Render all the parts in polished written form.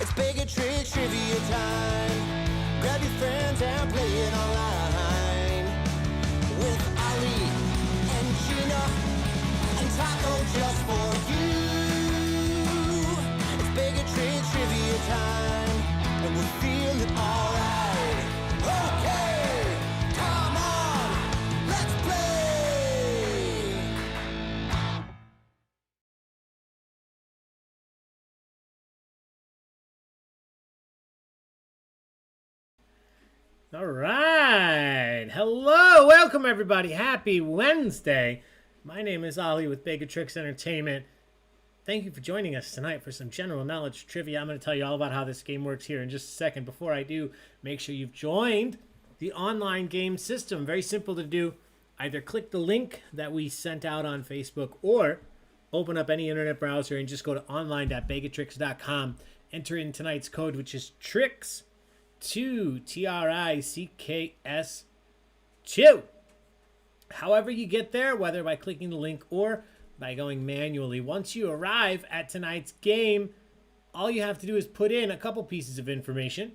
It's Baig of Tricks trivia time. Grab your friends and play it online. With Ali and Gina and Taco just for you. It's Baig of Tricks trivia time. And we're feeling alright. Okay, come on, let's play. All right. Hello. Welcome, everybody. Happy Wednesday. My name is Ollie with Baig of Tricks Entertainment. Thank you for joining us tonight for some general knowledge trivia. I'm going to tell you all about how this game works here in just a second. Before I do, make sure you've joined the online game system. Very simple to do. Either click the link that we sent out on Facebook or open up any internet browser and just go to online.baigoftricks.com. Enter in tonight's code, which is TRICKS. TRICKS 2. However you get there, whether by clicking the link or by going manually, once you arrive at tonight's game, all you have to do is put in a couple pieces of information.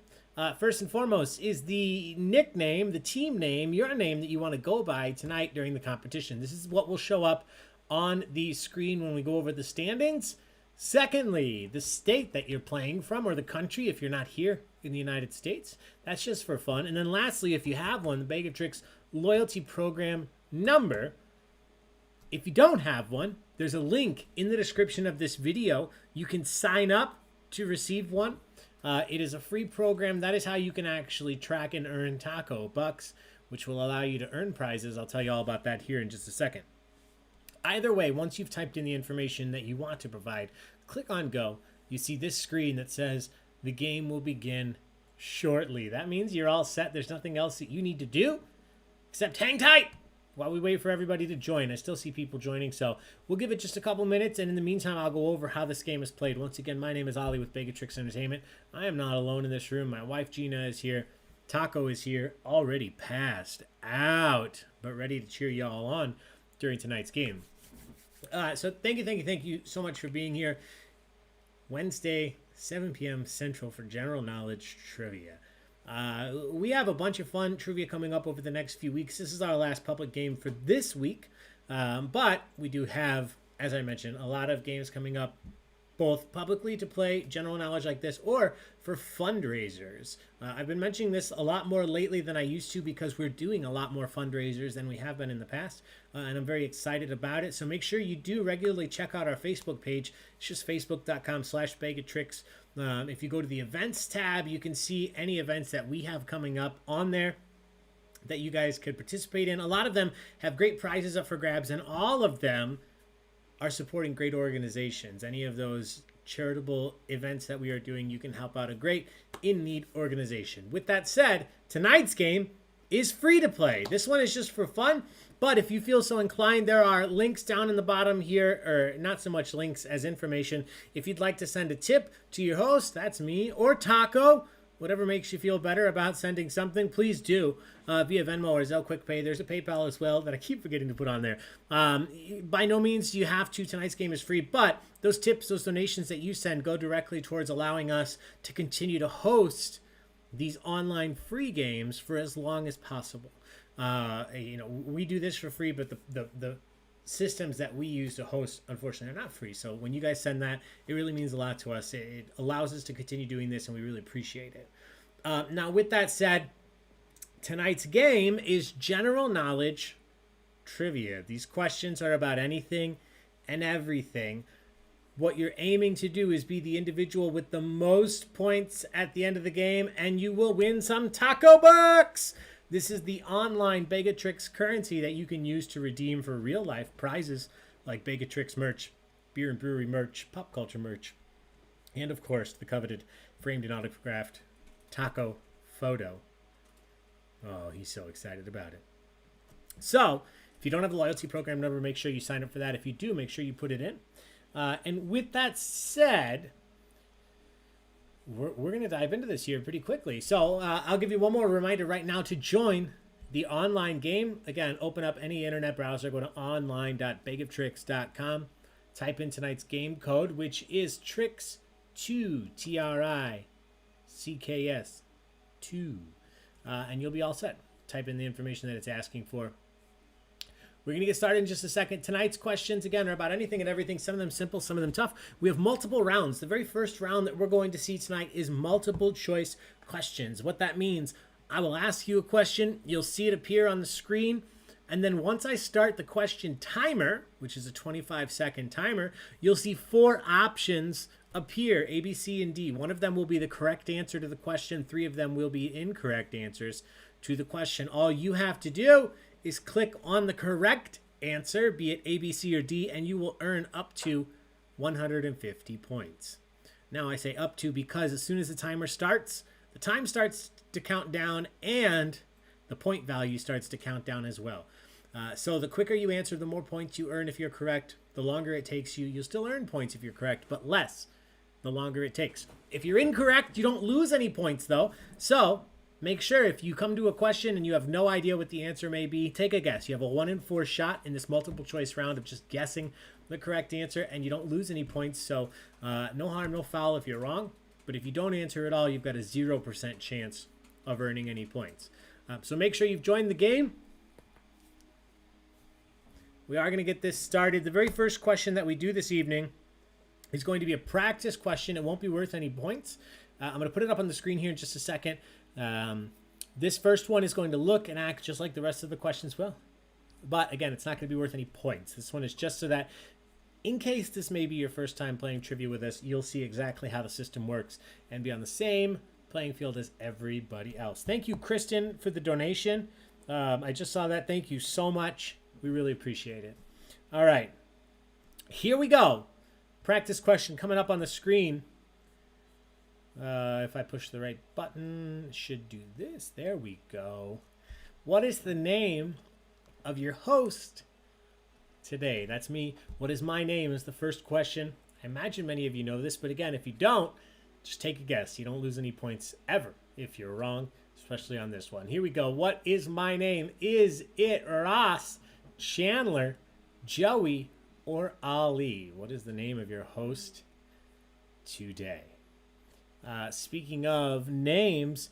First and foremost is the nickname, the team name, your name that you want to go by tonight during the competition. This is what will show up on the screen when we go over the standings. Secondly, the state that you're playing from, or the country if you're not here in the United States. That's just for fun. And then lastly, if you have one, the Baig of Tricks loyalty program number. If you don't have one, there's a link in the description of this video. You can sign up to receive one. It is a free program. That is how you can actually track and earn taco bucks, which will allow you to earn prizes. I'll tell you all about that here in just a second. Either way, once you've typed in the information that you want to provide, click on go. You see this screen that says the game will begin shortly. That means you're all set. There's nothing else that you need to do except hang tight while we wait for everybody to join. I still see people joining, so we'll give it just a couple minutes, and in the meantime, I'll go over how this game is played. Once again, my name is Ollie with Baig of Tricks Entertainment. I am not alone in this room. My wife, Gina, is here. Taco is here, already passed out, but ready to cheer y'all on during tonight's game. So thank you so much for being here. Wednesday, 7 p.m. Central for general knowledge trivia. We have a bunch of fun trivia coming up over the next few weeks. This is our last public game for this week, but we do have, as I mentioned, a lot of games coming up, both publicly to play general knowledge like this or for fundraisers. I've been mentioning this a lot more lately than I used to because we're doing a lot more fundraisers than we have been in the past, and I'm very excited about it. So make sure you do regularly check out our Facebook page. It's just facebook.com/baigoftricks. If you go to the events tab, you can see any events that we have coming up on there that you guys could participate in. A lot of them have great prizes up for grabs, and all of them are supporting great organizations. Any of those charitable events that we are doing, you can help out a great in-need organization. With that said, tonight's game is free to play. This one is just for fun, but if you feel so inclined, there are links down in the bottom here, or not so much links as information. If you'd like to send a tip to your host, that's me, or Taco, whatever makes you feel better about sending something, please do via Venmo or Zelle Quick Pay. There's a PayPal as well that I keep forgetting to put on there. By no means do you have to. Tonight's game is free, but those tips, those donations that you send go directly towards allowing us to continue to host these online free games for as long as possible. We do this for free, but the systems that we use to host, unfortunately, are not free. So when you guys send that, it really means a lot to us. It allows us to continue doing this, and we really appreciate it. Now, with that said, tonight's game is general knowledge trivia. These questions are about anything and everything. What you're aiming to do is be the individual with the most points at the end of the game, and you will win some taco bucks. This is the online Baig of Tricks currency that you can use to redeem for real-life prizes like Baig of Tricks merch, beer and brewery merch, pop culture merch, and, of course, the coveted framed and autographed taco photo. Oh, he's so excited about it. So, if you don't have the loyalty program number, make sure you sign up for that. If you do, make sure you put it in. And with that said, we're going to dive into this here pretty quickly. So I'll give you one more reminder right now to join the online game. Again, open up any internet browser, go to online.baigoftricks.com, type in tonight's game code, which is TRICKS 2, TRICKS, 2. And you'll be all set. Type in the information that it's asking for. We're going to get started in just a second. Tonight's questions, again, are about anything and everything. Some of them simple, some of them tough. We have multiple rounds. The very first round that we're going to see tonight is multiple choice questions. What that means, I will ask you a question. You'll see it appear on the screen. And then once I start the question timer, which is a 25-second timer, you'll see 4 options appear, A, B, C, and D. One of them will be the correct answer to the question. 3 of them will be incorrect answers to the question. All you have to do is click on the correct answer, be it A, B, C, or D, and you will earn up to 150 points. Now I say up to because as soon as the timer starts, the time starts to count down and the point value starts to count down as well. So the quicker you answer, the more points you earn if you're correct. The longer it takes you, you'll still earn points if you're correct, but less the longer it takes. If you're incorrect, you don't lose any points though. So make sure if you come to a question and you have no idea what the answer may be, take a guess. You have a 1 in 4 shot in this multiple choice round of just guessing the correct answer, and you don't lose any points. So no harm, no foul if you're wrong. But if you don't answer at all, you've got a 0% chance of earning any points. So make sure you've joined the game. We are going to get this started. The very first question that we do this evening is going to be a practice question. It won't be worth any points. I'm going to put it up on the screen here in just a second. This first one is going to look and act just like the rest of the questions will. But again, it's not going to be worth any points. This one is just so that in case this may be your first time playing trivia with us, you'll see exactly how the system works and be on the same playing field as everybody else. Thank you, Kristen, for the donation. I just saw that. Thank you so much. We really appreciate it. All right. Here we go. Practice question coming up on the screen. If I push the right button, it should do this. There we go. What is the name of your host today? That's me. What is my name is the first question. I imagine many of you know this, but again, if you don't, just take a guess. You don't lose any points ever if you're wrong, especially on this one. Here we go. What is my name? Is it Ross, Chandler, Joey, or Ali? What is the name of your host today? Speaking of names,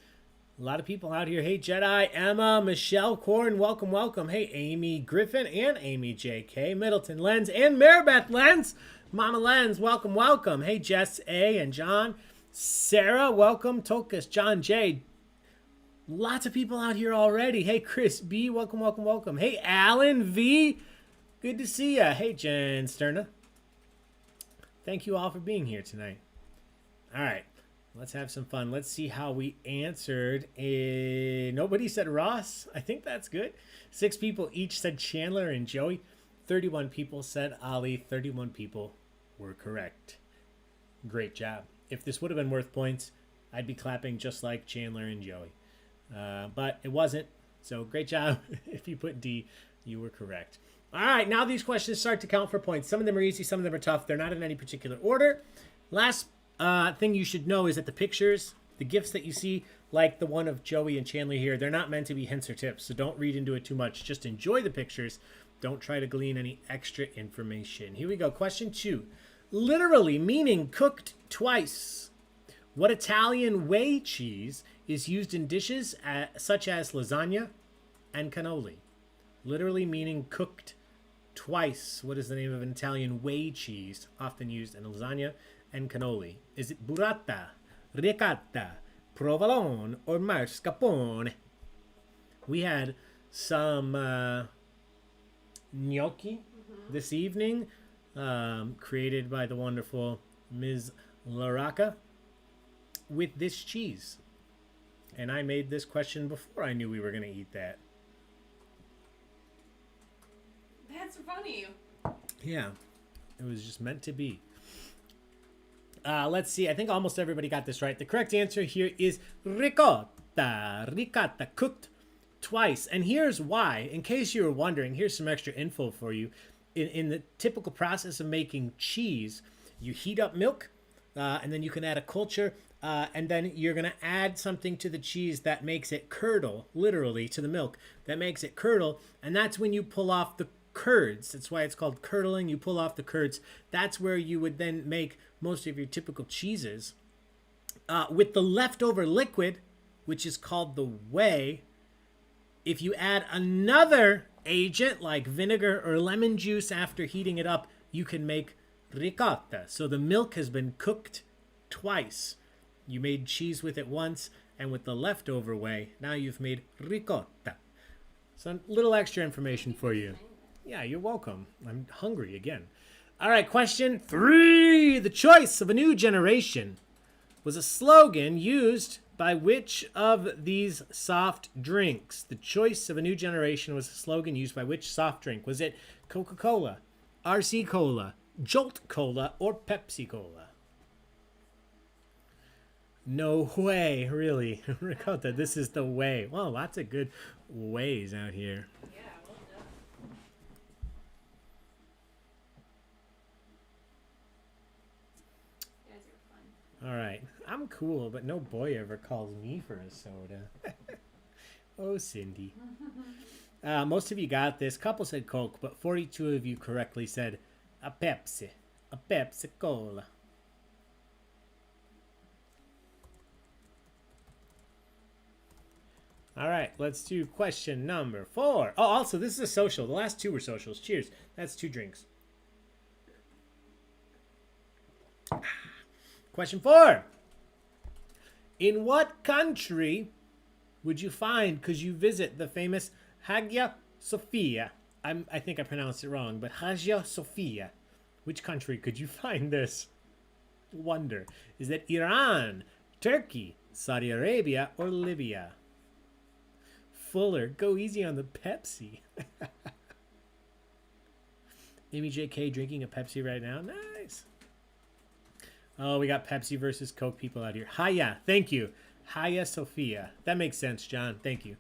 a lot of people out here. Hey, Jedi, Emma, Michelle, Corn, welcome, welcome. Hey, Amy Griffin and Amy JK, Middleton Lenz, and Maribeth Lenz. Mama Lenz, welcome, welcome. Hey, Jess A and John. Sarah, welcome. Tokus, John J. Lots of people out here already. Hey, Chris B, welcome, welcome, welcome. Hey, Alan V, good to see ya. Hey, Jen Sterna. Thank you all for being here tonight. All right. Let's have some fun. Let's see how we answered. Nobody said Ross. I think that's good. 6 people each said Chandler and Joey. 31 people said Ali. 31 people were correct. Great job. If this would have been worth points, I'd be clapping just like Chandler and Joey. But it wasn't. So great job. If you put D, you were correct. All right, now these questions start to count for points. Some of them are easy, some of them are tough. They're not in any particular order. Last thing you should know is that the pictures, the gifts that you see, like the one of Joey and Chandler here, they're not meant to be hints or tips, so don't read into it too much. Just enjoy the pictures. Don't try to glean any extra information. Here we go. Question 2. Literally meaning cooked twice. What Italian whey cheese is used in dishes such as lasagna and cannoli? Literally meaning cooked twice. What is the name of an Italian whey cheese often used in lasagna and cannoli? Is it burrata, ricotta, provolone, or mascarpone? We had some gnocchi this evening, created by the wonderful Ms. Laraca with this cheese. And I made this question before I knew we were going to eat that. That's funny. Yeah, it was just meant to be. Let's see. I think almost everybody got this right. The correct answer here is ricotta. Ricotta, cooked twice. And here's why. In case you were wondering, here's some extra info for you. In the typical process of making cheese, you heat up milk, and then you can add a culture, and then you're going to add something to the cheese that makes it curdle, literally, to the milk, that makes it curdle, and that's when you pull off the curds. That's why it's called curdling. You pull off the curds. That's where you would then make most of your typical cheeses. With the leftover liquid, which is called the whey, if you add another agent like vinegar or lemon juice after heating it up, you can make ricotta. So the milk has been cooked twice. You made cheese with it once, and with the leftover whey, now you've made ricotta. So a little extra information for you. Yeah, you're welcome. I'm hungry again. All right, question 3. The choice of a new generation was a slogan used by which of these soft drinks? The choice of a new generation was a slogan used by which soft drink? Was it Coca-Cola, RC Cola, Jolt Cola, or Pepsi Cola? No way, really. Ricotta, this is the whey. Well, lots of good wheys out here. Yeah, well done. You guys are fun. All right. I'm cool, but no boy ever calls me for a soda. Oh, Cindy. Most of you got this. Couple said Coke, but 42 of you correctly said a Pepsi. A Pepsi Cola. All right, let's do question number 4. Oh, also, this is a social. The last 2 were socials. Cheers. That's 2 drinks. Question 4. In what country would you find, could you visit the famous Hagia Sophia? I think I pronounced it wrong, but Hagia Sophia. Which country could you find this wonder? Is it Iran, Turkey, Saudi Arabia, or Libya? Fuller, go easy on the Pepsi. Amy JK drinking a Pepsi right now. Nice. Oh, we got Pepsi versus Coke people out here. Hagia, thank you. Hagia Sophia. That makes sense, John. Thank you.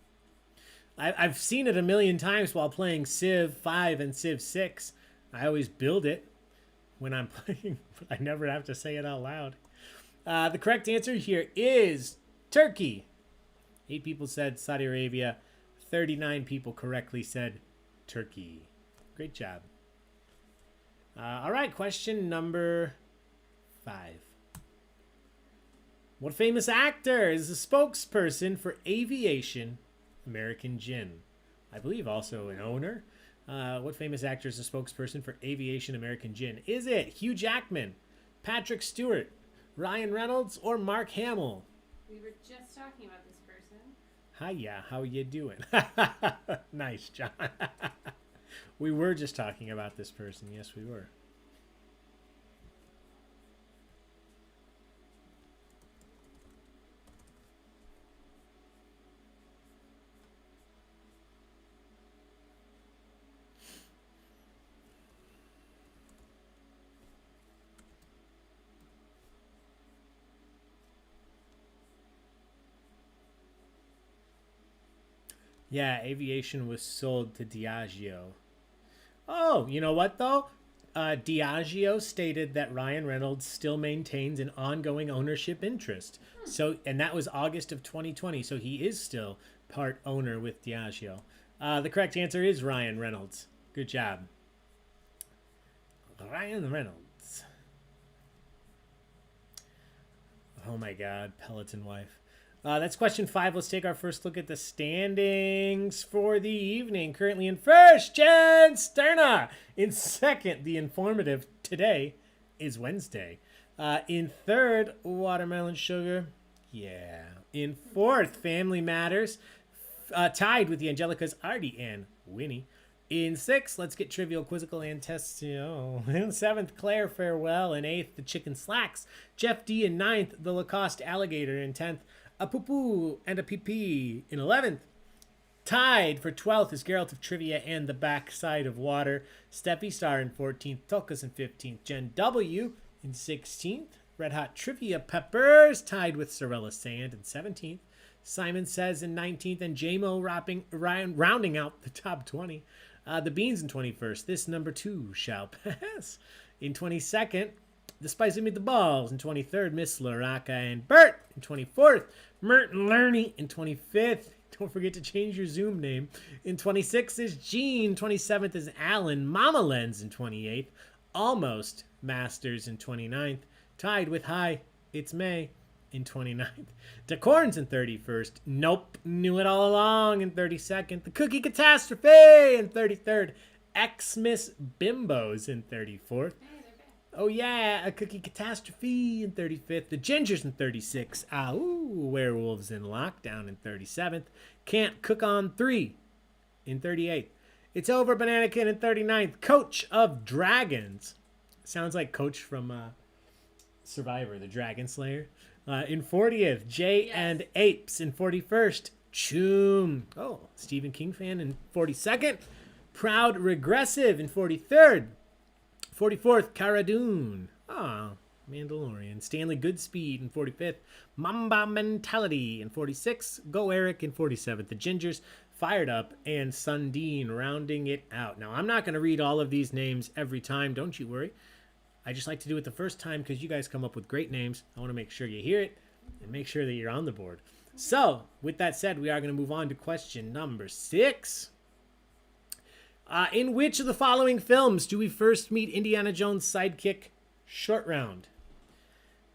I've seen it a million times while playing Civ 5 and Civ 6. I always build it when I'm playing, but I never have to say it out loud. The correct answer here is Turkey. 8 people said Saudi Arabia. 39 people correctly said Turkey. Great job. All right, question number 5. What famous actor is the spokesperson for Aviation American Gin? I believe also an owner. What famous actor is the spokesperson for Aviation American Gin? Is it Hugh Jackman, Patrick Stewart, Ryan Reynolds, or Mark Hamill? We were just talking about this person. Hiya, how you doing? Nice, John. We were just talking about this person. Yes, we were. Yeah, Aviation was sold to Diageo. Oh, you know what, though? Diageo stated that Ryan Reynolds still maintains an ongoing ownership interest. So, and that was August of 2020, so he is still part owner with Diageo. The correct answer is Ryan Reynolds. Good job. Ryan Reynolds. Oh my God, Peloton wife. That's question 5. Let's take our first look at the standings for the evening. Currently in first, Jen Sterna. In second, the informative Today is Wednesday. In third, Watermelon Sugar. Yeah. In fourth, Family Matters. Tied with the Angelicas, Artie and Winnie. In sixth, Let's Get Trivial, Quizzical, and Testio. In seventh, Claire Farewell. In eighth, The Chicken Slacks. Jeff D. In ninth, The Lacoste Alligator. In 10th, A Poo-Poo and a Pee-Pee. In 11th, tied for 12th is Geralt of Trivia and the Backside of Water. Steffi Star in 14th, Tokas in 15th, Jen W. in 16th, Red Hot Trivia Peppers tied with Sorella Sand in 17th, Simon Says in 19th, and J-Mo rounding out the top 20. The Beans in 21st, This Number 2 Shall Pass. In 22nd, The Spicy Meatballs in 23rd, Miss Laraka and Bert in 24th, Mert and Lerny in 25th. Don't forget to change your Zoom name. In 26th is Gene. 27th is Alan. Mama Lens in 28th. Almost Masters in 29th. Tied with Hi, It's May in 29th. Decorn's in 31st. Nope, knew it all along in 32nd. The Cookie Catastrophe in 33rd. Xmas Bimbos in 34th. Hey, they're back. Oh yeah, A Cookie Catastrophe in 35th. The Gingers in 36th. Werewolves in Lockdown in 37th. Can't Cook on 3 in 38th. It's Over Bananakin in 39th. Coach of Dragons. Sounds like Coach from Survivor, the Dragon Slayer. In 40th, Jay Yes. and Apes in 41st. Choom. Oh, Stephen King fan in 42nd. Proud Regressive in 43rd. 44th, Cara Dune. Mandalorian. Stanley Goodspeed in 45th. Mamba Mentality in 46th. Go Eric in 47th. The Gingers, Fired Up, and Sundine rounding it out. Now, I'm not going to read all of these names every time. Don't you worry. I just like to do it the first time because you guys come up with great names. I want to make sure you hear it and make sure that you're on the board. So, with that said, we are going to move on to question number 6. In which of the following films do we first meet Indiana Jones' sidekick, Short Round?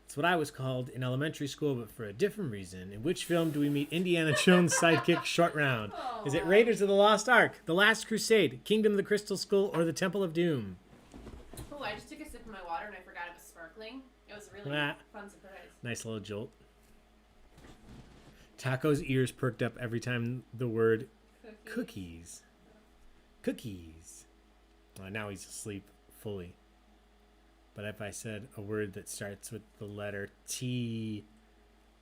That's what I was called in elementary school, but for a different reason. In which film do we meet Indiana Jones' sidekick, Short Round? Is it Raiders of the Lost Ark, The Last Crusade, Kingdom of the Crystal Skull, or The Temple of Doom? Oh, I just took a sip of my water and I forgot it was sparkling. It was a really Ah. fun surprise. Nice little jolt. Taco's ears perked up every time the word cookies. Cookies. Well, now he's asleep fully. But if I said a word that starts with the letter T,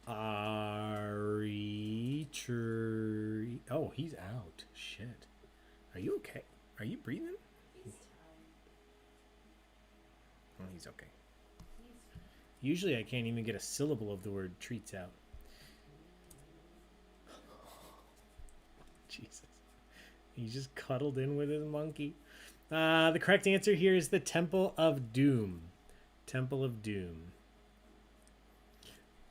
R, E, tree. Oh, he's out. Shit. Are you okay? Are you breathing? He's tired. Oh, he's okay. He's Usually I can't even get a syllable of the word treats out. Jesus. He just cuddled in with his monkey. The correct answer here is the Temple of Doom. Temple of Doom.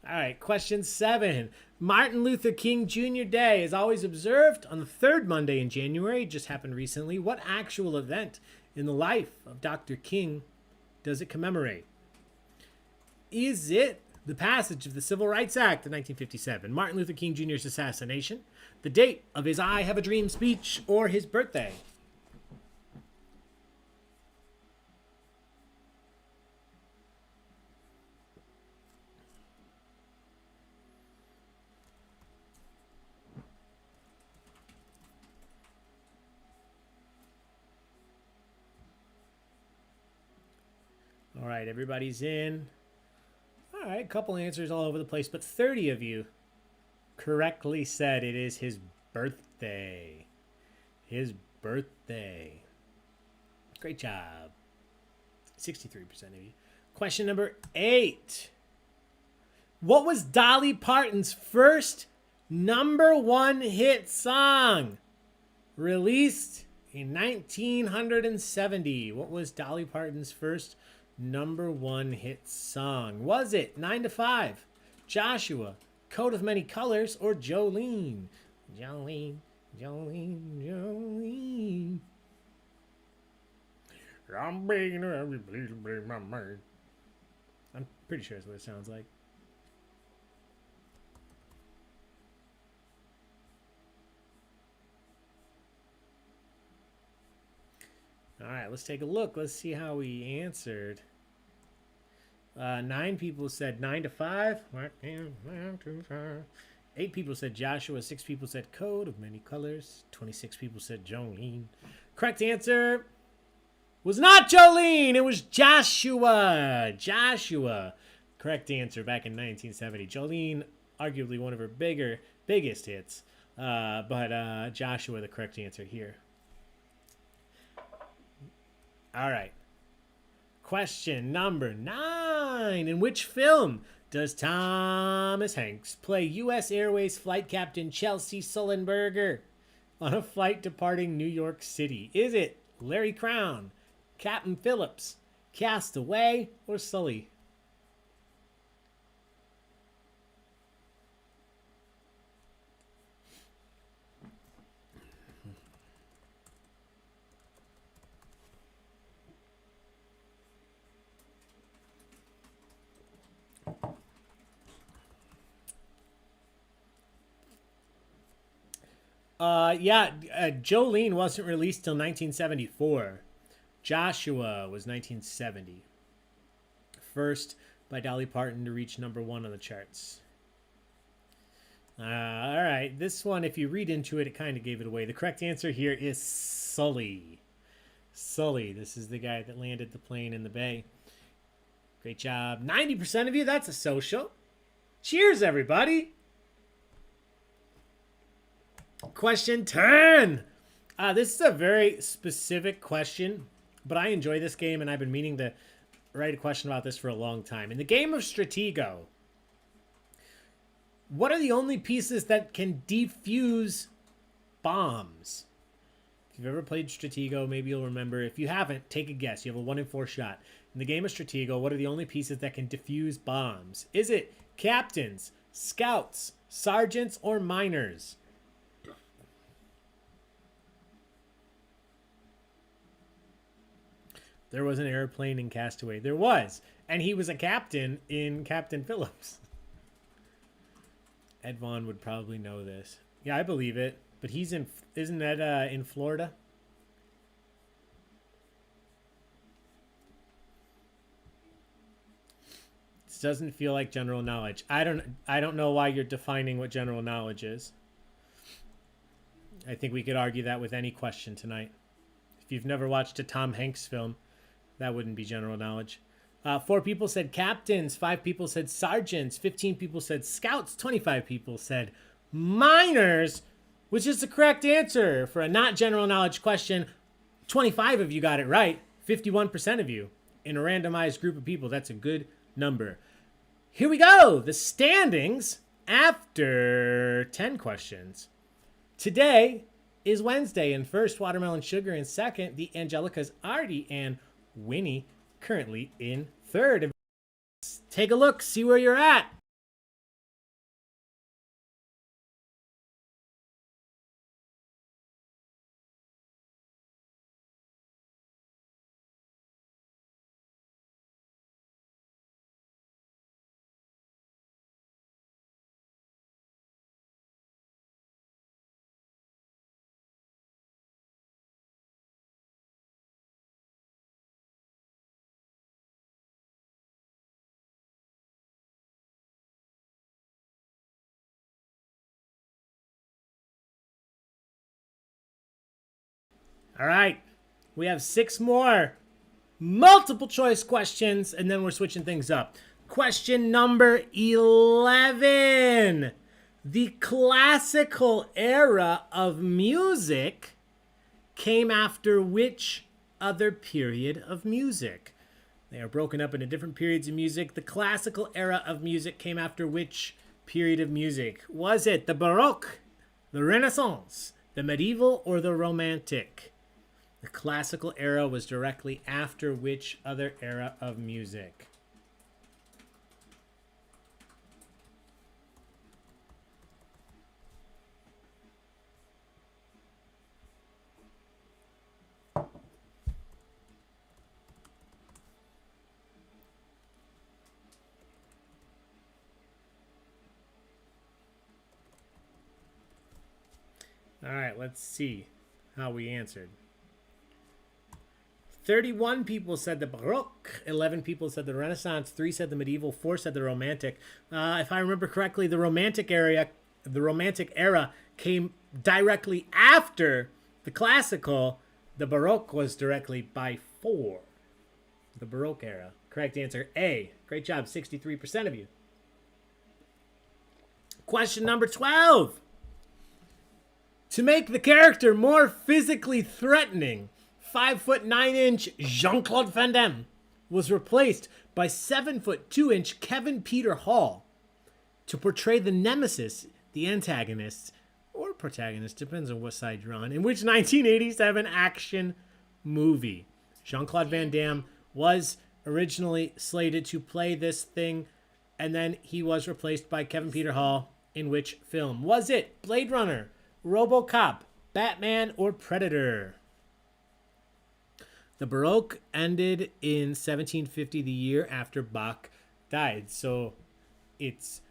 All right, question 7. Martin Luther King Jr. Day is always observed on the third Monday in January. It just happened recently. What actual event in the life of Dr. King does it commemorate? Is it the passage of the Civil Rights Act of 1957, Martin Luther King Jr.'s assassination, the date of his I Have a Dream speech, or his birthday? All right, everybody's in. All right, a couple answers all over the place, but 30 of you correctly said it is his birthday. His birthday. Great job. 63% of you. Question number 8. What was Dolly Parton's first #1 hit song? Released in 1970. What was Dolly Parton's first #1 hit song? Was it 9 to 5, Joshua, Coat of Many Colors, or Jolene? Jolene, Jolene, Jolene. I'm begging everybody to break my mind. I'm pretty sure that's what it sounds like. All right, let's take a look. Let's see how we answered. 9 people said 9 to 5. 8 people said Joshua. 6 people said Coat of Many Colors. 26 people said Jolene. Correct answer was not Jolene. It was Joshua. Joshua. Correct answer back in 1970. Jolene, arguably one of her biggest hits. But Joshua, the correct answer here. All right. Question number 9. In which film does Thomas Hanks play US Airways flight captain Chelsea Sullenberger on a flight departing New York City? Is it Larry Crown, Captain Phillips, Castaway, or Sully? Jolene wasn't released till 1974. Joshua was 1970. First by Dolly Parton to reach #1 on the charts. All right, this one, if you read into it, it kind of gave it away. The correct answer here is Sully. Sully, this is the guy that landed the plane in the bay. Great job. 90% of you, that's a social. Cheers, everybody. Question 10. This is a very specific question, but I enjoy this game, and I've been meaning to write a question about this for a long time. In the game of Stratego, what are the only pieces that can defuse bombs? If you've ever played Stratego, maybe you'll remember. If you haven't, take a guess. You have a 1 in 4 shot. In the game of Stratego, what are the only pieces that can defuse bombs? Is it captains, scouts, sergeants, or miners? There was an airplane in Castaway. There was. And he was a captain in Captain Phillips. Ed Vaughn would probably know this. Yeah, I believe it. But he's in... Isn't Ed in Florida? This doesn't feel like general knowledge. I don't know why you're defining what general knowledge is. I think we could argue that with any question tonight. If you've never watched a Tom Hanks film, that wouldn't be general knowledge. 4 people said captains. 5 people said sergeants. 15 people said scouts. 25 people said miners, which is the correct answer for a not general knowledge question. 25 of you got it right. 51% of you in a randomized group of people. That's a good number. Here we go. The standings after 10 questions. Today is Wednesday, and first, Watermelon Sugar, and second, the Angelicas Artie and Winnie, currently in third. Take a look, see where you're at. All right, we have 6 more multiple choice questions, and then we're switching things up. Question number 11. The classical era of music came after which other period of music? They are broken up into different periods of music. The classical era of music came after which period of music? Was it the Baroque, the Renaissance, the medieval, or the Romantic? The classical era was directly after which other era of music? All right, let's see how we answered. 31 people said the Baroque, 11 people said the Renaissance, 3 said the medieval, 4 said the Romantic. If I remember correctly, the Romantic era came directly after the classical. The Baroque was directly by 4. The Baroque era. Correct answer A. Great job, 63% of you. Question number 12. To make the character more physically threatening, 5'9" Jean-Claude Van Damme was replaced by 7'2" Kevin Peter Hall to portray the nemesis, the antagonist, or protagonist, depends on what side you're on, in which 1987 action movie? Jean-Claude Van Damme was originally slated to play this thing, and then he was replaced by Kevin Peter Hall in which film? Was it Blade Runner, RoboCop, Batman, or Predator? The Baroque ended in 1750, the year after Bach died. So it's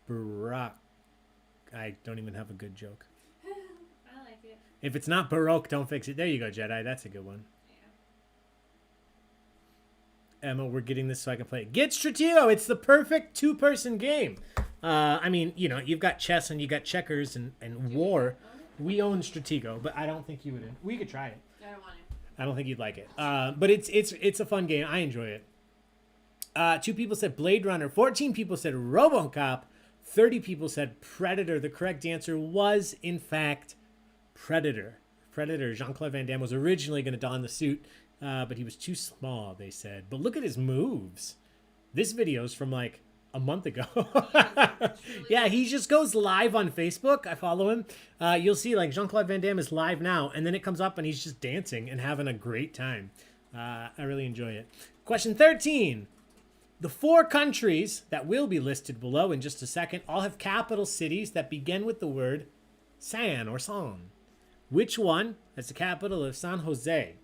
Baroque. I don't even have a good joke. If it's not Baroque, don't fix it. There you go, Jedi. That's a good one. Yeah. Emma, we're getting this so I can play it. Get Stratego. It's the perfect two-person game. I mean, you know, you've got chess and you got checkers and war. We own Stratego, but I don't think you would. We could try it. I don't want to. I don't think you'd like it. But it's a fun game. I enjoy it. 2 people said Blade Runner. 14 people said RoboCop. 30 people said Predator. The correct answer was, in fact, Predator. Predator. Jean-Claude Van Damme was originally going to don the suit, but he was too small, they said. But look at his moves. This video is from like a month ago. Yeah, he just goes live on Facebook. I follow him. You'll see like Jean-Claude Van Damme is live now, and then it comes up and he's just dancing and having a great time. I really enjoy it. Question 13. The 4 countries that will be listed below in just a second all have capital cities that begin with the word San or San. Which one has the capital of San Jose?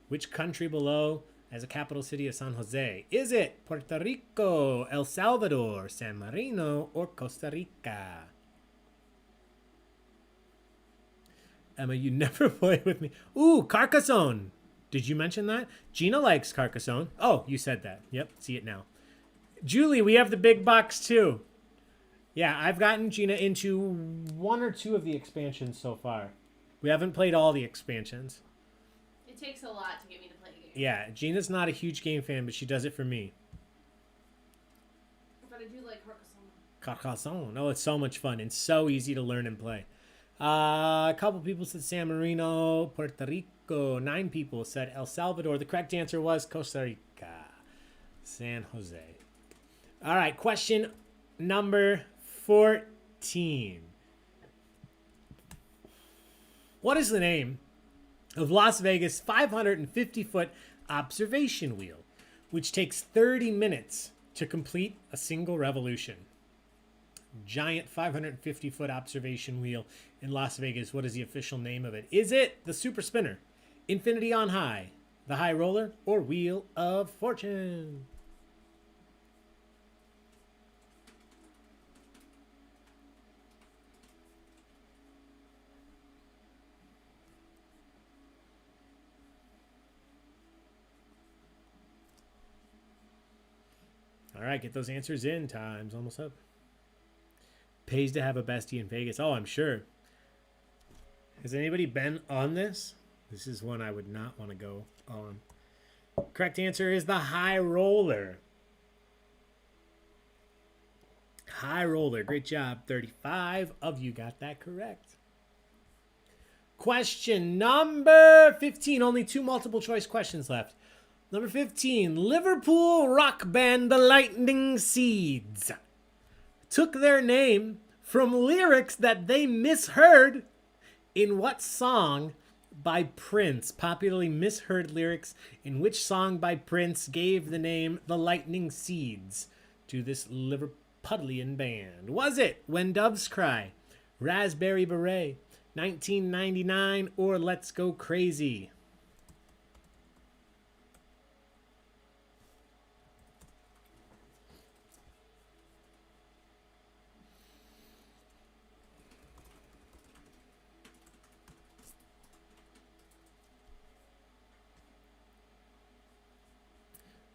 Which country below has a capital city of San Jose? Is it Puerto Rico, El Salvador, San Marino, or Costa Rica? Emma, you never play with me. Ooh, Carcassonne. Did you mention that? Gina likes Carcassonne. Oh, you said that. Yep, see it now. Julie, we have the big box too. Yeah, I've gotten Gina into 1 or 2 of the expansions so far. We haven't played all the expansions. It takes a lot to get me to play a game. Yeah, Gina's not a huge game fan, but she does it for me. But I do like Carcassonne. Carcassonne. Oh, it's so much fun and so easy to learn and play. A couple people said San Marino, Puerto Rico. 9 people said El Salvador. The correct answer was Costa Rica. San Jose. All right, question number 14. What is the name of Las Vegas' 550-foot observation wheel, which takes 30 minutes to complete a single revolution? Giant 550-foot observation wheel in Las Vegas. What is the official name of it? Is it the Super Spinner, Infinity on High, the High Roller, or Wheel of Fortune? All right, get those answers in. Time's almost up. Pays to have a bestie in Vegas. Oh, I'm sure. Has anybody been on this? This is one I would not want to go on. Correct answer is the High Roller. High Roller. Great job. 35 of you got that correct. Question number 15. Only 2 multiple choice questions left. Number 15. Liverpool rock band The Lightning Seeds took their name from lyrics that they misheard in what song by Prince? Popularly misheard lyrics in which song by Prince gave the name The Lightning Seeds to this Liverpudlian band? Was it When Doves Cry, Raspberry Beret, 1999, or Let's Go Crazy?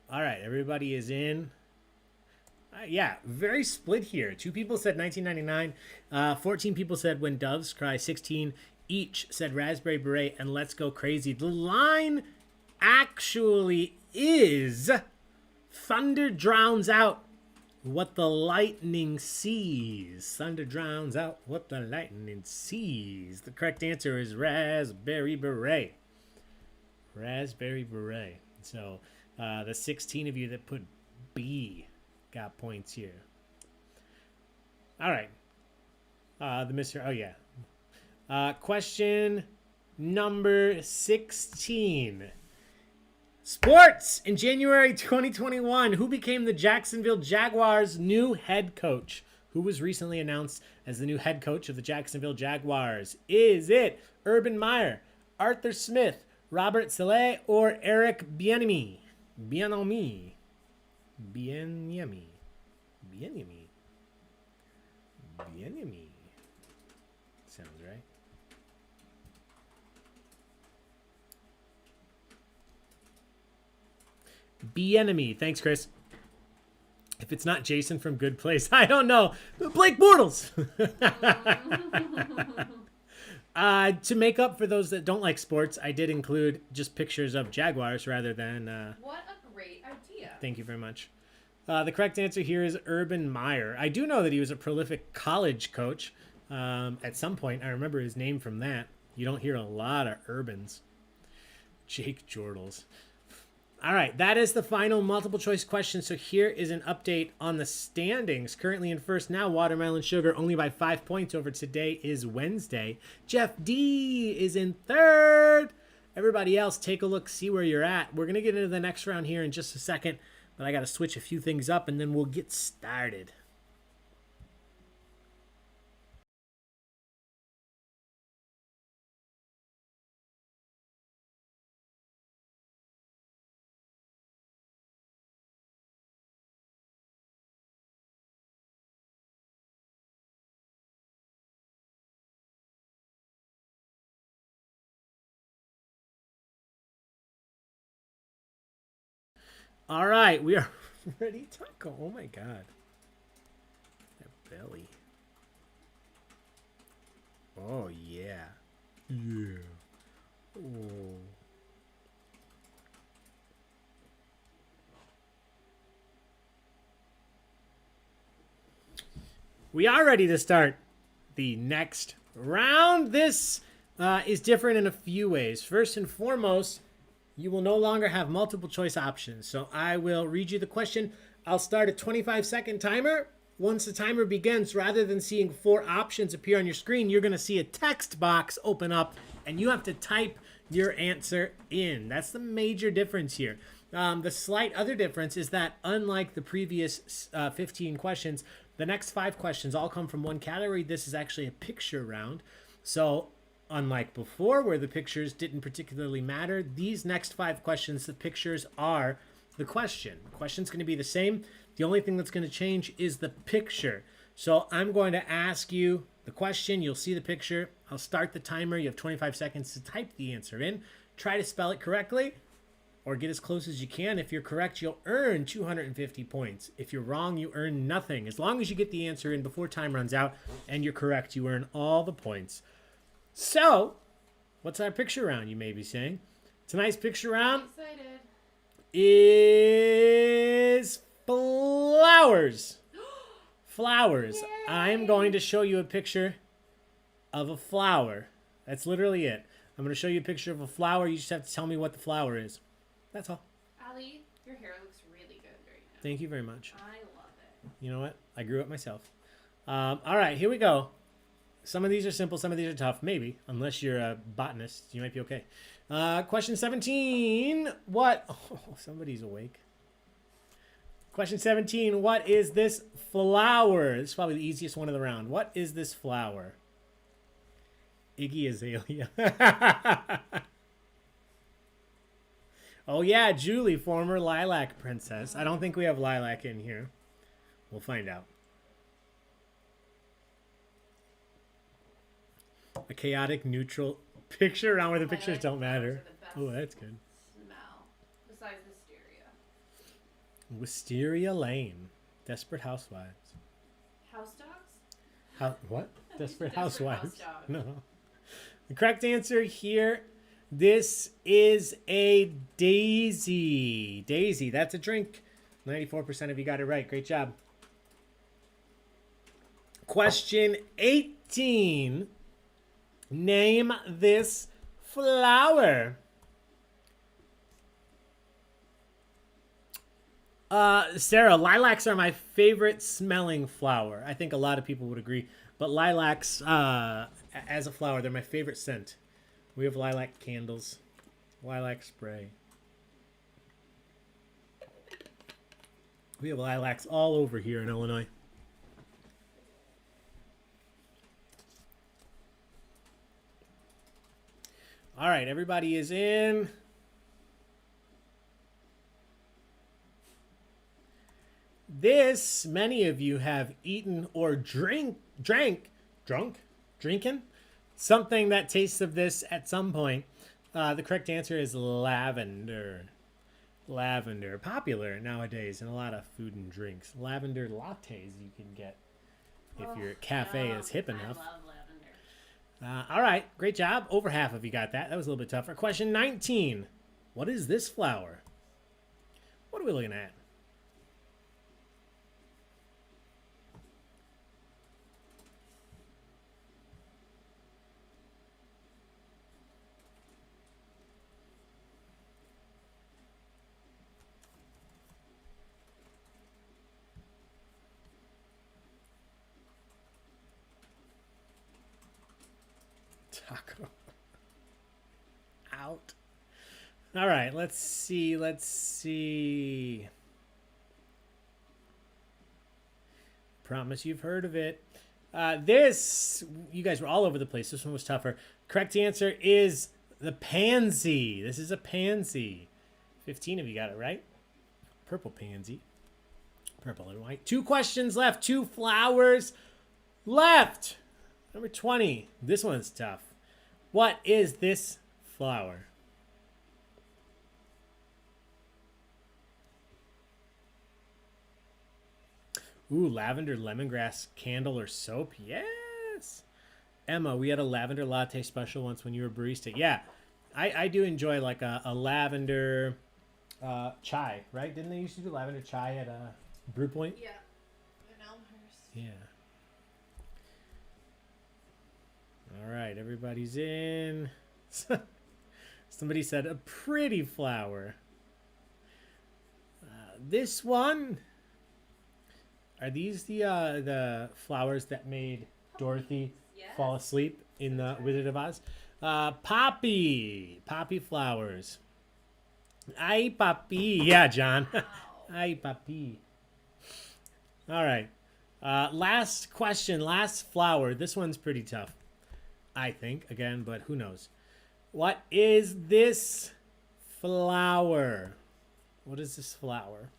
All right, everybody is in. Yeah, very split here. 2 people said 1999. 14 people said When Doves Cry. 16 each said Raspberry Beret and Let's Go Crazy. The line actually is Thunder drowns out what the lightning sees. Thunder drowns out what the lightning sees. The correct answer is Raspberry Beret. Raspberry Beret. So the 16 of you that put B got points here. All right. The Mr. Oh, yeah. Question number 16. Sports. In January 2021, who became the Jacksonville Jaguars' new head coach? Who was recently announced as the new head coach of the Jacksonville Jaguars? Is it Urban Meyer, Arthur Smith, Robert Saleh, or Eric Bieniemy? Bieniemy. Bieniemy. Bieniemy. Bieniemy. Sounds right. Enemy. Thanks, Chris. If it's not Jason from Good Place, I don't know. Blake Bortles. To make up for those that don't like sports, I did include just pictures of Jaguars rather than... What a great idea. Thank you very much. The correct answer here is Urban Meyer. I do know that he was a prolific college coach at some point. I remember his name from that. You don't hear a lot of Urbans. Jake Jordals. All right, that is the final multiple choice question. So here is an update on the standings. Currently in first now, Watermelon Sugar only by 5 points over today is Wednesday. Jeff D is in third. Everybody else, take a look, see where you're at. We're going to get into the next round here in just a second, but I got to switch a few things up and then we'll get started. All right, we are ready to go. Oh my God. That belly. Oh, yeah. Yeah. Oh. We are ready to start the next round. This is different in a few ways. First and foremost, you will no longer have multiple choice options. So I will read you the question. I'll start a 25-second timer. Once the timer begins, rather than seeing 4 options appear on your screen, you're going to see a text box open up, and you have to type your answer in. That's the major difference here. The slight other difference is that unlike the previous 15 questions, the next 5 questions all come from one category. This is actually a picture round. So unlike before, where the pictures didn't particularly matter, these next 5 questions, the pictures are the question. The question's going to be the same. The only thing that's going to change is the picture. So I'm going to ask you the question. You'll see the picture. I'll start the timer. You have 25 seconds to type the answer in. Try to spell it correctly or get as close as you can. If you're correct, you'll earn 250 points. If you're wrong, you earn nothing. As long as you get the answer in before time runs out and you're correct, you earn all the points. So, what's our picture round, you may be saying? Tonight's picture round is flowers. Flowers. Yay. I'm going to show you a picture of a flower. That's literally it. I'm going to show you a picture of a flower. You just have to tell me what the flower is. That's all. Ali, your hair looks really good right now. Thank you very much. I love it. You know what? I grew it myself. All right, here we go. Some of these are simple, some of these are tough. Maybe, unless you're a botanist, you might be okay. Question 17. What? Oh, somebody's awake. Question 17. What is this flower? This is probably the easiest one of the round. What is this flower? Iggy Azalea. Oh, yeah, Julie, former lilac princess. I don't think we have lilac in here. We'll find out. A chaotic, neutral picture around where the pictures don't matter. Oh, that's good. Smell. Besides Wisteria. Wisteria Lane. Desperate Housewives. House dogs? What? Desperate Desperate Housewives. house dogs. No. The correct answer here, this is a daisy. Daisy, that's a drink. 94% of you got it right. Great job. Question 18. Name this flower. Sarah, lilacs are my favorite smelling flower. I think a lot of people would agree. But lilacs, as a flower, they're my favorite scent. We have lilac candles, lilac spray. We have lilacs all over here in Illinois. All right, everybody is in. This, many of you have eaten or drinking something that tastes of this at some point. The correct answer is lavender. Lavender. Popular nowadays in a lot of food and drinks. Lavender lattes you can get if your cafe is hip enough. I love lavender. All right. Great job. Over half of you got that. That was a little bit tougher. Question 19. What is this flower? What are we looking at? Taco. Out. All right, let's see. Promise you've heard of it. This, you guys were all over the place. This one was tougher. Correct answer is the pansy. This is a pansy. 15 of you got it right. Purple pansy. Purple and white. 2 questions left. 2 flowers left. Number 20. This one's tough. What is this flower? Ooh, lavender, lemongrass, candle, or soap. Yes. Emma, we had a lavender latte special once when you were barista. Yeah, I do enjoy like a lavender chai, right? Didn't they used to do lavender chai at Brew Point? Yeah. In Elmhurst. Yeah. All right, everybody's in. Somebody said a pretty flower. This one. Are these the flowers that made Dorothy fall asleep in the Wizard of Oz? Poppy flowers. Ay, papi. Yeah, John. Ay, papi. All right. Last question, last flower. This one's pretty tough, I think, again, but who knows? What is this flower? What is this flower?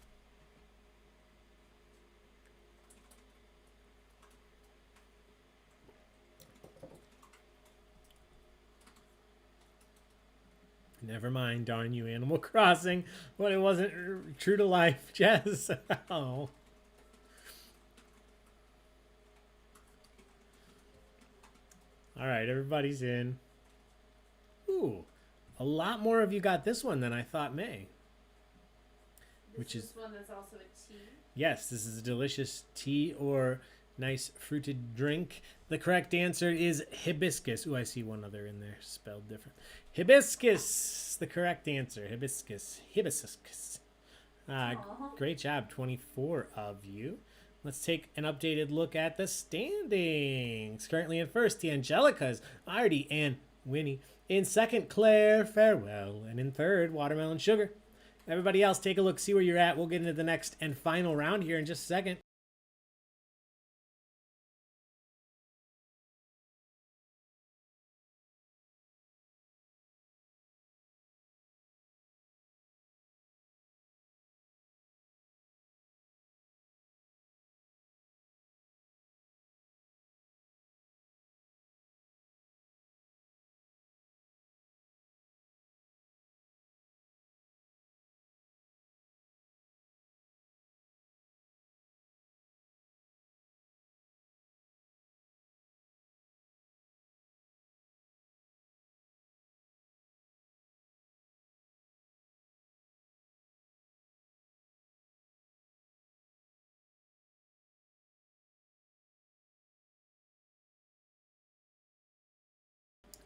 Never mind, darn you, Animal Crossing. But it wasn't true to life, Jess. Oh. All right, everybody's in. Ooh, a lot more of you got this one than I thought may. This is one that's also a tea. Yes, this is a delicious tea or nice fruited drink. The correct answer is hibiscus. Ooh, I see one other in there spelled different. Hibiscus, the correct answer. Hibiscus. Great job, 24 of you. Let's take an updated look at the standings. Currently in first, the Angelicas, Artie and Winnie. In second, Claire, Farewell. And in third, Watermelon Sugar. Everybody else, take a look, see where you're at. We'll get into the next and final round here in just a second.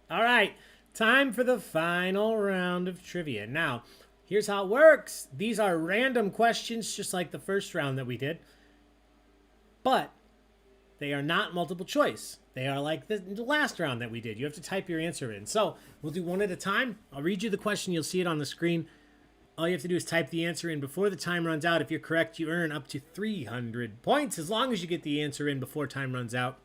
All right, time for the final round of trivia. Now, here's how it works. These are random questions, just like the first round that we did. But they are not multiple choice. They are like the last round that we did. You have to type your answer in. So we'll do one at a time. I'll read you the question. You'll see it on the screen. All you have to do is type the answer in before the time runs out. If you're correct, you earn up to 300 points as long as you get the answer in before time runs out.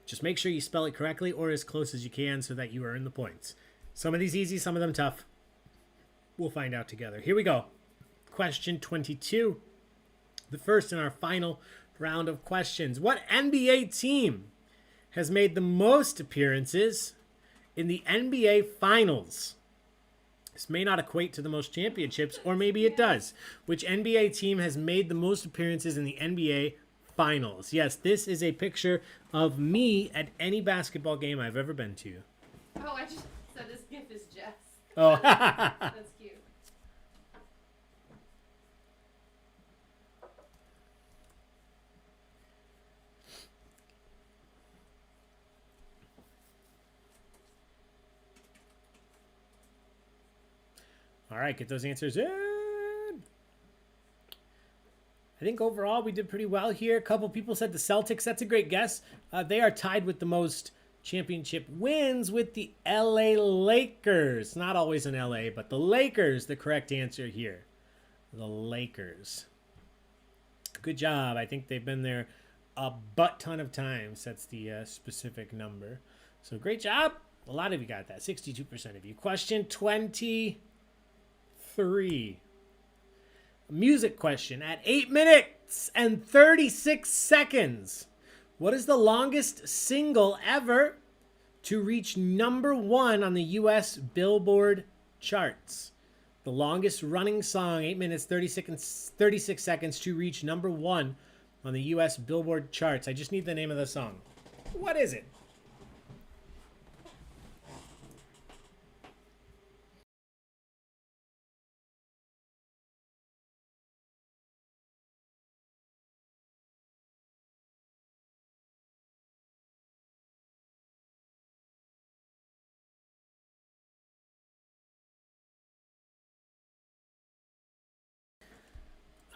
Just make sure you spell it correctly or as close as you can so that you earn the points. Some of these easy, some of them tough. We'll find out together. Here we go. Question 22. The first in our final round of questions. What NBA team has made the most appearances in the NBA Finals This may not equate to the most championships, or maybe it does. Which NBA team has made the most appearances in the NBA Finals? Yes, this is a picture of me at any basketball game I've ever been to. Oh, I just said this gift is Jess. Oh, That's cute. all right, get those answers in. I think overall we did pretty well here. A couple people said the Celtics. That's a great guess. They are tied with the most championship wins with the LA Lakers. Not always in LA, but the Lakers, the correct answer here. The Lakers. Good job. I think they've been there a butt ton of times. That's the specific number. So great job. A lot of you got that. 62% of you. Question 23. Music question. At 8 minutes and 36 seconds, what is the longest single ever to reach #1 on the US Billboard charts? The longest running song, 8 minutes, 36 seconds to reach #1 on the US Billboard charts. I just need the name of the song. What is it?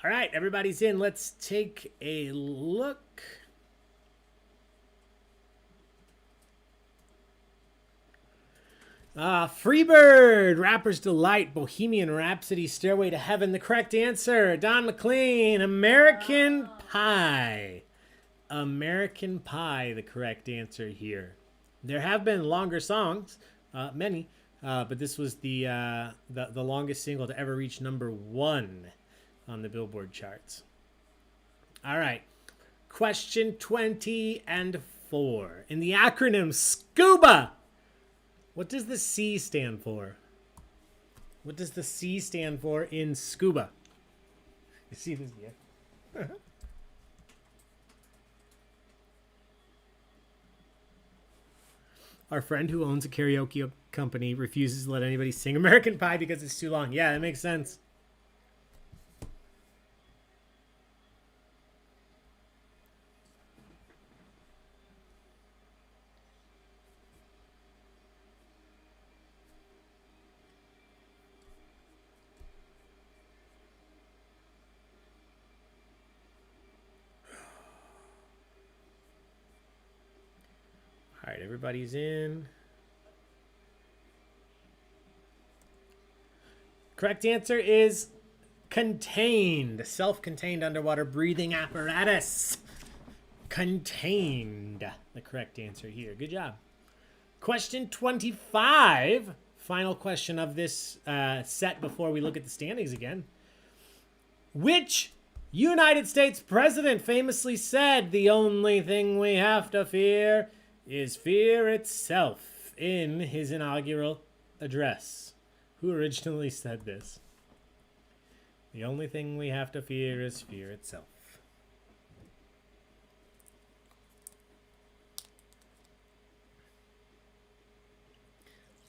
All right, everybody's in. Let's take a look. Freebird, Rapper's Delight, Bohemian Rhapsody, Stairway to Heaven. The correct answer, Don McLean, American Pie. American Pie, the correct answer here. There have been longer songs, many, but this was the longest single to ever reach #1 on the Billboard charts. All right. Question 24. In the acronym SCUBA, what does the C stand for? What does the C stand for in SCUBA? You see this here? Our friend who owns a karaoke company refuses to let anybody sing American Pie because it's too long. Yeah, that makes sense. All right, everybody's in. Correct answer is contained. Self-contained underwater breathing apparatus. Contained. The correct answer here. Good job. Question 25. Final question of this set before we look at the standings again. Which United States president famously said, "The only thing we have to fear is fear itself," in his inaugural address? Who originally said this? The only thing we have to fear is fear itself.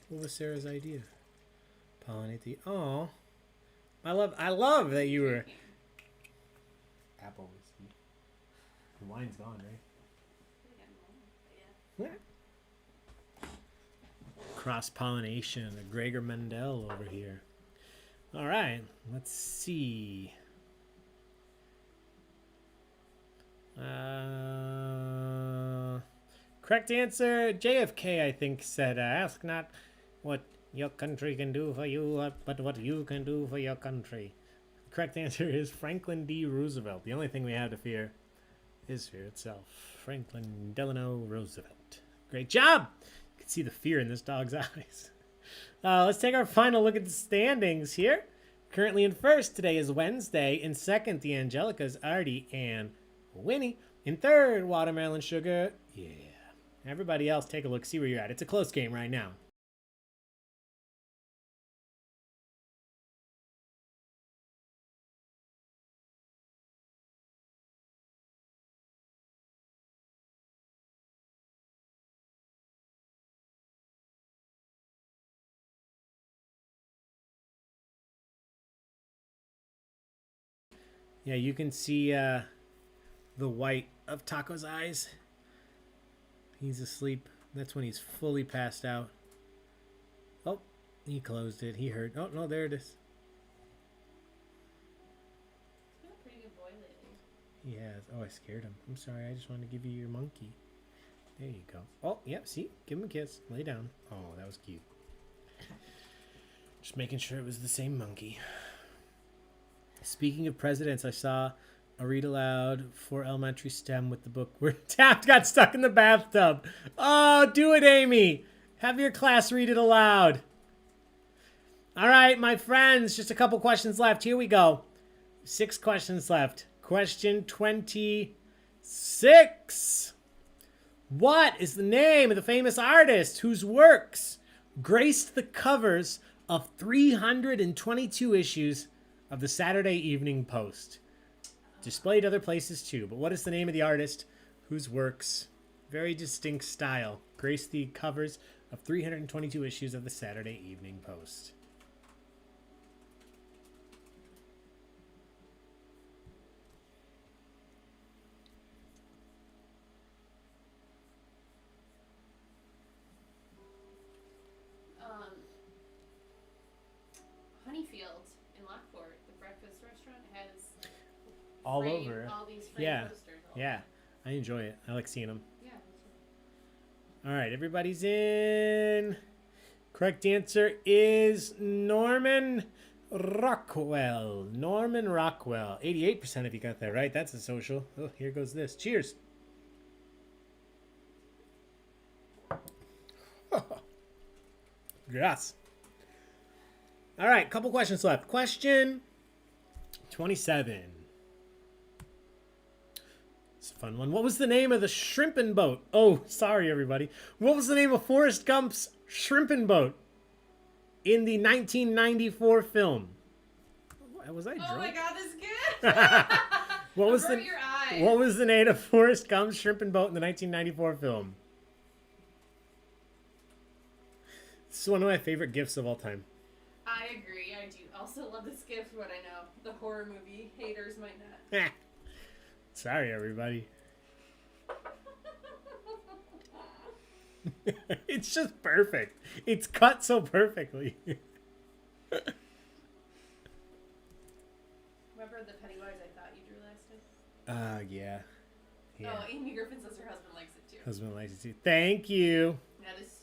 What was Sarah's idea? Pollinate the... Oh. I love that you were... Apple whiskey. The wine's gone, right? Cross-pollination, a Gregor Mendel over here. All right, let's see. Correct answer, JFK, I think, said, ask not what your country can do for you, but what you can do for your country. The correct answer is Franklin D. Roosevelt. The only thing we have to fear is fear itself. Franklin Delano Roosevelt. Great job! You can see the fear in this dog's eyes. Let's take our final look at the standings here. Currently in first, today is Wednesday. In second, the Angelicas, Artie and Winnie. In third, Watermelon Sugar. Yeah. Everybody else, take a look, see where you're at. It's a close game right now. Yeah, you can see the white of Taco's eyes. He's asleep. That's when he's fully passed out. Oh, he closed it. He heard. Oh, no, there it is. He's been a pretty good boy lately. He has. Oh, I scared him. I'm sorry. I just wanted to give you your monkey. There you go. Oh, yep. See? Give him a kiss. Lay down. Oh, that was cute. Just making sure it was the same monkey. Speaking of presidents, I saw a read aloud for elementary STEM with the book where Taft got stuck in the bathtub. Oh, do it, Amy. Have your class read it aloud. All right, my friends, just a couple questions left. Here we go. 6 questions left. Question 26. What is the name of the famous artist whose works graced the covers of 322 issues of the Saturday Evening Post? Displayed other places too, but what is the name of the artist whose works, very distinct style, graced the covers of 322 issues of the Saturday Evening Post? Honeyfield in Lockport, the breakfast restaurant, has All over. all these framed Yeah. posters. All Yeah, I enjoy it. I like seeing them. Yeah, me too. All right, everybody's in. Correct answer is Norman Rockwell. Norman Rockwell. 88% if you got that right. That's a social. Oh, here goes this. Cheers. Yes. All right, couple questions left. Question 27. It's a fun one. What was the name of the shrimping boat? Oh, sorry, everybody. What was the name of Forrest Gump's shrimping boat in the 1994 film? Was I drunk? Oh my god, this is good! What was Avert your eye. What was the name of Forrest Gump's shrimping boat in the 1994 film? This is one of my favorite gifts of all time. I agree. I do also love this gift, but I know the horror movie haters might not. Sorry, everybody. It's just perfect. It's cut so perfectly. Remember the Pennywise I thought you drew last time? Yeah. Oh, Amy Griffin says her husband likes it too. Husband likes it too. Thank you. Now this.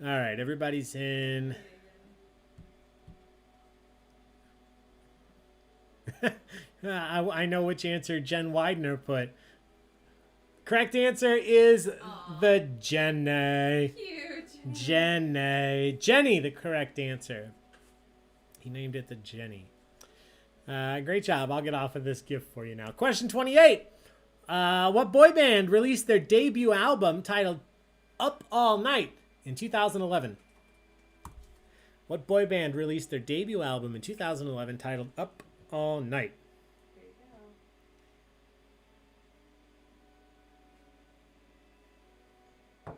All right, everybody's in. I know which answer Jen Widener put. Correct answer is the Jenny. Cute. Jenny, the correct answer. He named it the Jenny. Great job. I'll get off of this gift for you now. Question 28. What boy band released their debut album titled Up All Night in 2011? What boy band released their debut album in 2011 titled Up All Night? There you go.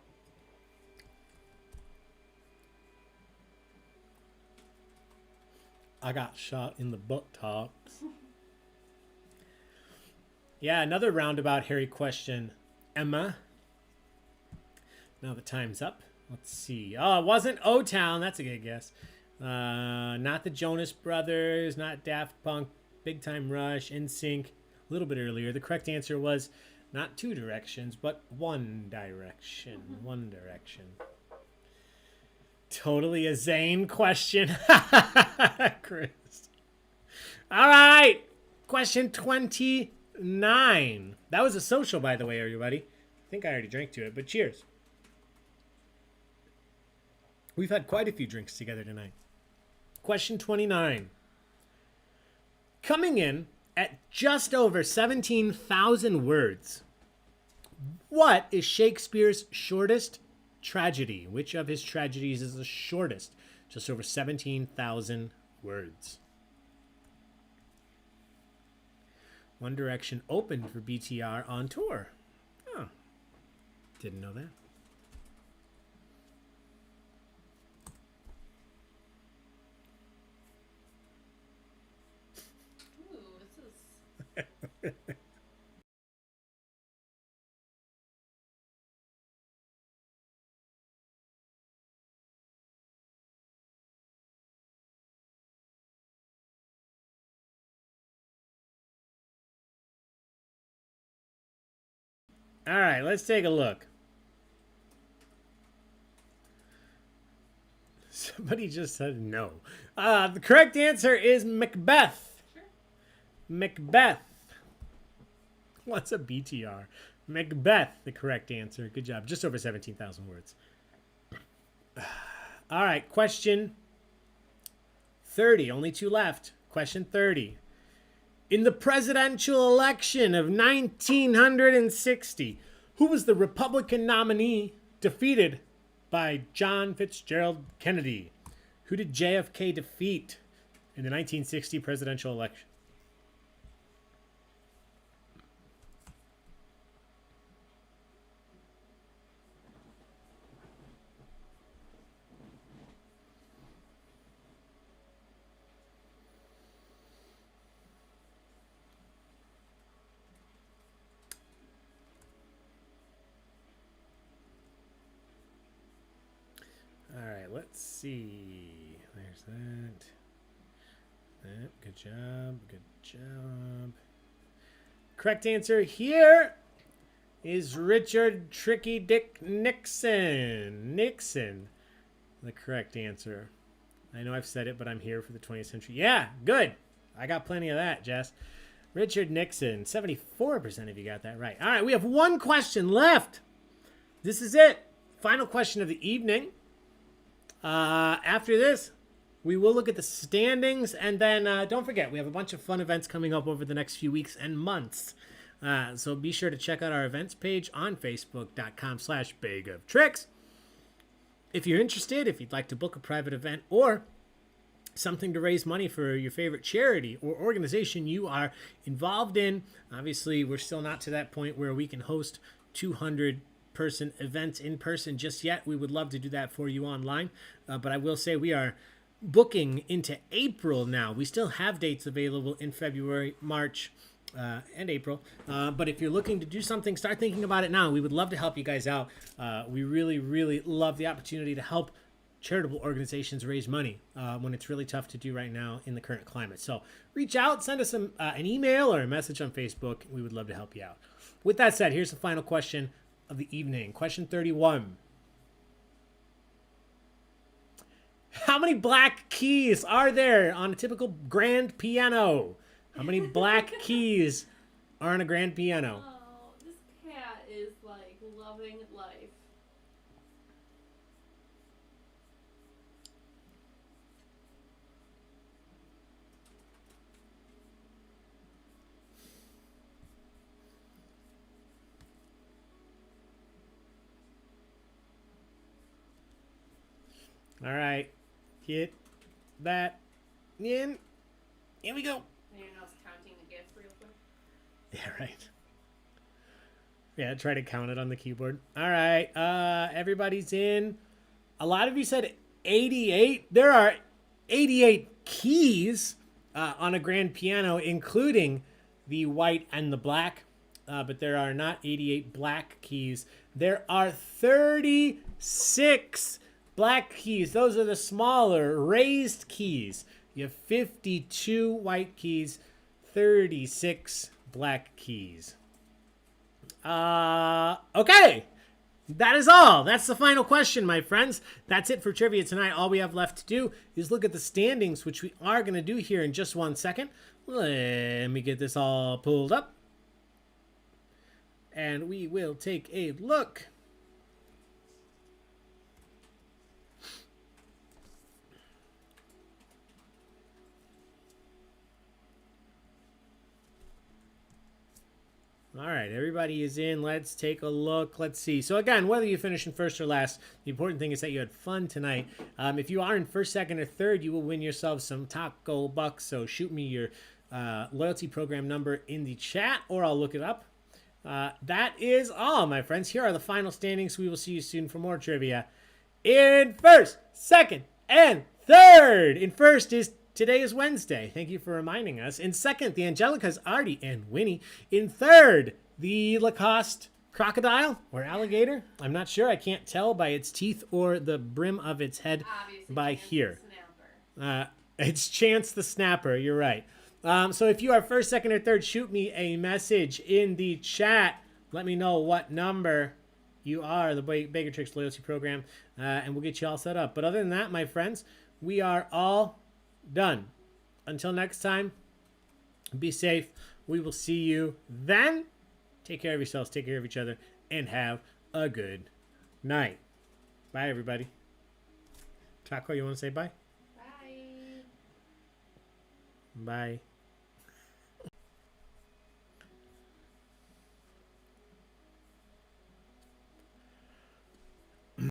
I got shot in the buttocks. Yeah, another roundabout Harry question. Emma. Now the time's up. Let's see. Oh, it wasn't O-Town. That's a good guess. Not the Jonas Brothers. Not Daft Punk. Big Time Rush. NSYNC. A little bit earlier. The correct answer was not Two Directions, but One Direction. One Direction. Totally a Zane question. Chris. All right. Question 29. That was a social, by the way, everybody. I think I already drank to it, but cheers. We've had quite a few drinks together tonight. Question 29. Coming in at just over 17,000 words, what is Shakespeare's shortest tragedy? Which of his tragedies is the shortest? Just over 17,000 words. One Direction opened for BTR on tour. Oh, didn't know that. All right, let's take a look. Somebody just said no. The correct answer is Macbeth. Sure. Macbeth. What's a BTR? Macbeth, the correct answer. Good job. Just over 17,000 words. All right, question 30. Only 2 left. Question 30. In the presidential election of 1960, who was the Republican nominee defeated by John Fitzgerald Kennedy? Who did JFK defeat in the 1960 presidential election? All right, let's see. There's that. Good job. Good job. Correct answer here is Richard Tricky Dick Nixon. Nixon, the correct answer. I know I've said it, but I'm here for the 20th century. Yeah, good. I got plenty of that, Jess. Richard Nixon, 74% of you got that right. All right, we have 1 question left. This is it. Final question of the evening. After this, we will look at the standings, and then don't forget, we have a bunch of fun events coming up over the next few weeks and months. So be sure to check out our events page on facebook.com/baigoftricks. If you're interested, if you'd like to book a private event or something to raise money for your favorite charity or organization you are involved in, obviously we're still not to that point where we can host 200-person events in person just yet. We would love to do that for you online, but I will say we are booking into April now. We still have dates available in February, March, and April. But if you're looking to do something, start thinking about it now. We would love to help you guys out. We really, really love the opportunity to help charitable organizations raise money when it's really tough to do right now in the current climate. So reach out, send us an email or a message on Facebook. We would love to help you out. With that said, here's the final question of the evening. Question 31. How many black keys are there on a typical grand piano? How many black keys are on a grand piano? Oh, this cat is like loving life. All right. Get that in. Here we go. Anyone else counting the gift real quick? Yeah, right. Yeah, try to count it on the keyboard. All right. Everybody's in. A lot of you said 88. There are 88 keys on a grand piano, including the white and the black. But there are not 88 black keys. There are 36 black keys. Those are the smaller raised keys. You have 52 white keys, 36 black keys. Okay. That is all. That's the final question, my friends. That's it for trivia tonight. All we have left to do is look at the standings, which we are going to do here in just 1 second. Let me get this all pulled up. And we will take a look. All right, everybody is in. Let's take a look. Let's see. So again, whether you finish in first or last, the important thing is that you had fun tonight. If you are in first, second, or third, you will win yourself some taco bucks. So shoot me your loyalty program number in the chat, or I'll look it up. That is all, my friends. Here are the final standings. We will see you soon for more trivia. In first, second, and third. In first is today is Wednesday. Thank you for reminding us. In second, the Angelicas, Artie and Winnie. In third, the Lacoste crocodile or alligator. I'm not sure. I can't tell by its teeth or the brim of its head. Obviously, by Chance here. the Snapper. It's Chance the Snapper. You're right. So if you are first, second, or third, shoot me a message in the chat Let me know what number you are, the Baig Tricks loyalty program, and we'll get you all set up. But other than that, my friends, we are all done. Until next time, be safe. We will see you then. Take care of yourselves, take care of each other, and have a good night. Bye, everybody. Taco, you want to say bye? Bye. Bye.